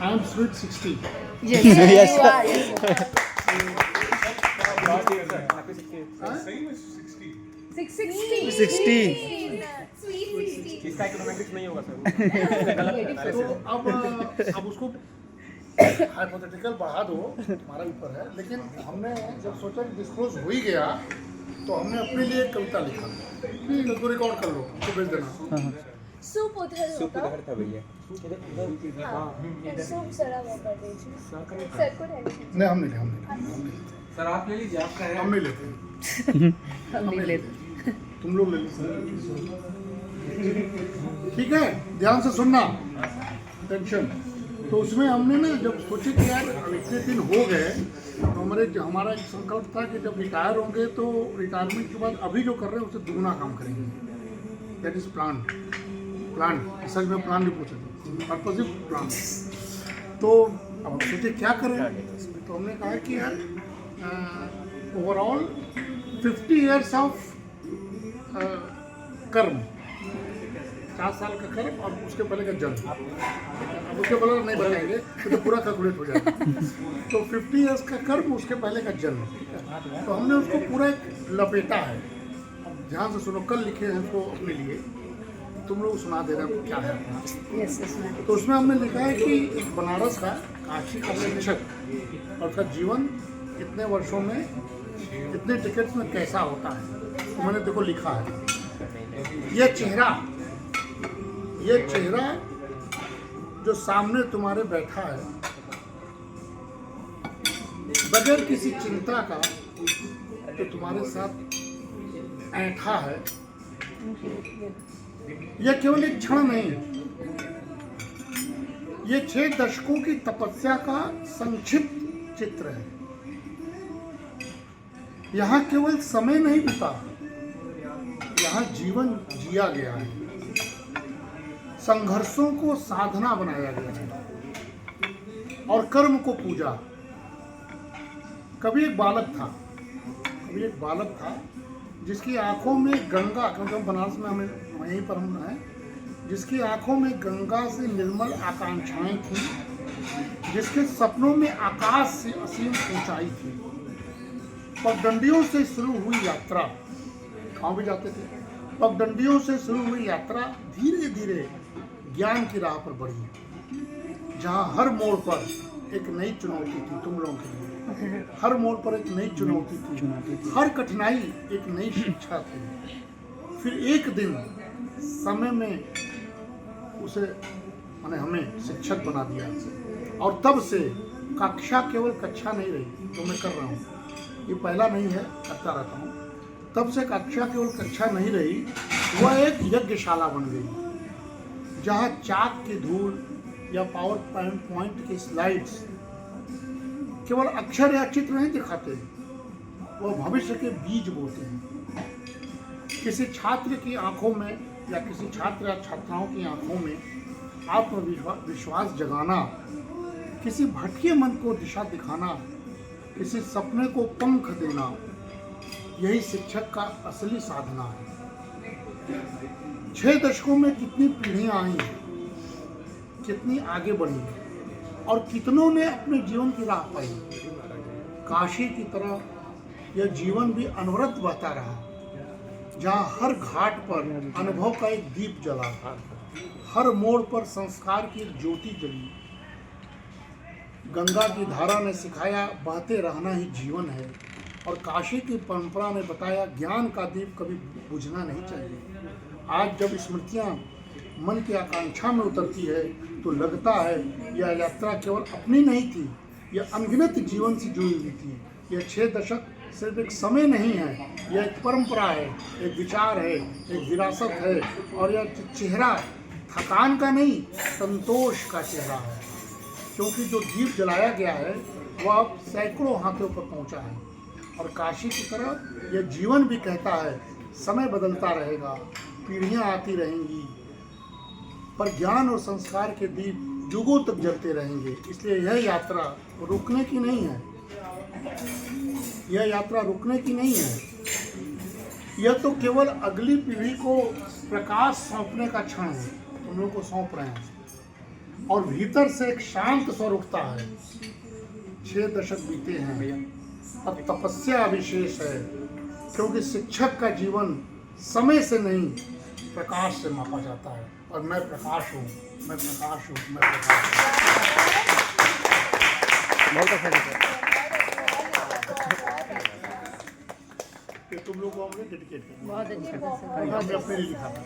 I am sweet 60. Yes, Yes, you sir. are. Yes, sir. Same is 60. 660. 60. Sweet 60. इसका economics नहीं होगा sir. तो अब उसको हाइपोथेटिकल बढ़ा दो, हमारा ऊपर है। लेकिन हमने जब सोचा कि डिस्क्लोज हो ही गया तो हमने अपने लिए एक कविता लिखा, तो उसको रिकॉर्ड कर लो, तो भेज देना। सूप उधर होगा। था भैया। हाँ, सूप सड़ा हुआ कर दीजिए। सर को रहने दीजिए। नहीं, हम नहीं लेते, सर आप ले लीजिए, आपका है। हम नहीं लेते, हम नहीं लेते। तुम लोग ले लीजिए। ठीक है, ध्यान से सुनना, टेंशन। तो उसमें हमने ना जब सोचे कि यार अब इतने दिन हो गए, तो हमारा एक संकल्प था कि जब रिटायर होंगे तो रिटायरमेंट के बाद अभी जो कर रहे हैं उससे दुगना काम करेंगे। That is plan. सच में प्लान नहीं पूछे, पर्पजिव प्लान। तो अब हम सोचे क्या करें, तो हमने कहा कि यार ओवरऑल 50 ईयर्स ऑफ कर्म, 50 साल का कर्म और उसके पहले का जन्म। अब उसके पहले नहीं बताएंगे तो पूरा कैलकुलेट हो जाएगा। तो 50 ईयर्स का कर्म, उसके पहले का जन्म। तो हमने उसको पूरा एक लपेटा है। अब ध्यान से सुनो, कल लिखे हैं उसको अपने लिए, तुम लोग सुना दे रहे हो क्या है अपना। Yes, yes, ma'am. तो उसमें हमने लिखा है कि एक बनारस का काशी का शिक्षक और उसका जीवन इतने वर्षों में इतने टिकट्स में कैसा होता है। तो मैंने देखो लिखा है, ये चेहरा जो सामने तुम्हारे बैठा है, बगैर किसी चिंता का जो तुम्हारे साथ ऐंठा है, यह केवल एक क्षण नहीं, ये 6 दशकों की तपस्या का संक्षिप्त चित्र है। यहाँ केवल समय नहीं बीता, यहाँ जीवन जिया गया है, संघर्षों को साधना बनाया गया है और कर्म को पूजा। कभी एक बालक था जिसकी आंखों में गंगा, क्योंकि हम बनारस में हमें वहीं पर हम हैं, जिसकी आंखों में गंगा से निर्मल आकांक्षाएं थी, जिसके सपनों में आकाश से असीम ऊंचाई थी। पगडंडियों से शुरू हुई यात्रा, गाँव भी जाते थे, पगडंडियों से शुरू हुई यात्रा धीरे धीरे ज्ञान की राह पर बढ़ी, जहाँ हर मोड़ पर एक नई चुनौती थी। तुम लोगों के लिए हर मोड़ पर एक नई चुनौती थी, हर कठिनाई एक नई शिक्षा थी। फिर एक दिन समय में उसे मैंने हमें शिक्षक बना दिया, और तब से कक्षा केवल कक्षा नहीं रही जो मैं कर रहा हूँ, ये पहला नहीं है, करता रहता हूँ। तब से कक्षा केवल कक्षा नहीं रही, वह एक यज्ञशाला बन गई, जहाँ चाक की धूल या पावर पॉइंट की स्लाइड्स केवल अक्षर या चित्र नहीं दिखाते, वह भविष्य के बीज बोते हैं। किसी छात्र की आंखों में या किसी छात्र या छात्राओं की आंखों में आत्मविश्वास जगाना, किसी भटके मन को दिशा दिखाना, किसी सपने को पंख देना, यही शिक्षक का असली साधना है। 6 दशकों में कितनी पीढ़ियां आई, कितनी आगे बढ़ी, और कितनों ने अपने जीवन की राह पाई। काशी की तरह यह जीवन भी अनवरत बहता रहा, जहाँ हर घाट पर अनुभव का एक दीप जला, हर मोड़ पर संस्कार की एक ज्योति जली। गंगा की धारा ने सिखाया बहते रहना ही जीवन है, और काशी की परंपरा ने बताया ज्ञान का दीप कभी बुझना नहीं चाहिए। आज जब स्मृतियाँ मन की आकांक्षा में उतरती है तो लगता है यह यात्रा केवल अपनी नहीं थी, यह अनगिनत जीवन से जुड़ी हुई थी। यह 6 दशक सिर्फ एक समय नहीं है, यह एक परंपरा है, एक विचार है, एक विरासत है, और यह चेहरा थकान का नहीं, संतोष का चेहरा है, क्योंकि जो दीप जलाया गया है वह अब सैकड़ों हाथों पर पहुंचा है। और काशी की तरह यह जीवन भी कहता है समय बदलता रहेगा, पीढ़ियां आती रहेंगी, पर ज्ञान और संस्कार के दीप युगों तक जलते रहेंगे। इसलिए यह यात्रा रुकने की नहीं है, यह यात्रा रुकने की नहीं है, यह तो केवल अगली पीढ़ी को प्रकाश सौंपने का क्षण है। तुम लोग को सौंप रहे हैं, और भीतर से एक शांत स्वर उठता है। 6 दशक बीते हैं, अब तपस्या विशेष है, क्योंकि शिक्षक का जीवन समय से नहीं प्रकाश से मापा जाता है। और मैं प्रकाश हूँ, मैं प्रकाश हूँ, मैं प्रकाश हूँ। बहुत अच्छा सर। ये तुम लोग को हमने डेडिकेट किया, बहुत अच्छा हमने अपने लिए लिखा था।